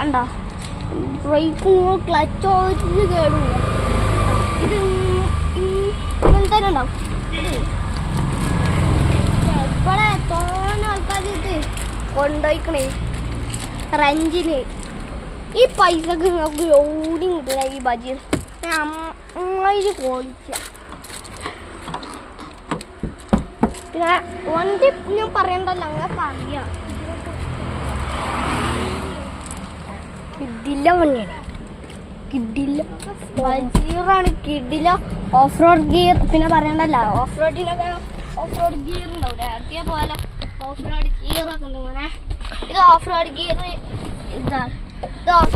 കണ്ട ബ്രേക്കും ക്ലച്ചോ കേടുമില്ല. ഇത് ഇങ്ങനത്തെ ഉണ്ടാവും. ഇവിടെ തോന്ന ആൾക്കാർ ഇത് കൊണ്ടുപോയിക്കണേ റെഞ്ചിന്. ഈ പൈസക്ക് നമുക്ക് ലോഡിങ് കിട്ടില്ല. ഈ ബജി അമ്മായി ക്വാളിറ്റി. പിന്നെ വണ്ടി ഞാൻ പറയണ്ടല്ലോ, അങ്ങനെ പറയാം. കിഡില്ല വണ്ടിയാണ്, കിഡില്ല ബജീറാണ്, കിഡില്ല ഓഫ് റോഡ് ഗിയർ. പിന്നെ പറയണ്ടല്ലോ, ഓഫ് റോഡിനൊക്കെ ഓഫ് റോഡ് ഗിയർ ഉണ്ടാവില്ലേ, അതേപോലെ ഓഫ് റോഡ് ഗിയറൊക്കെ ഉണ്ട്. ഇങ്ങനെ ഇത് ഓഫ് റോഡ് ഗിയർ, ഇതാണ് ഇത് ഓഫ്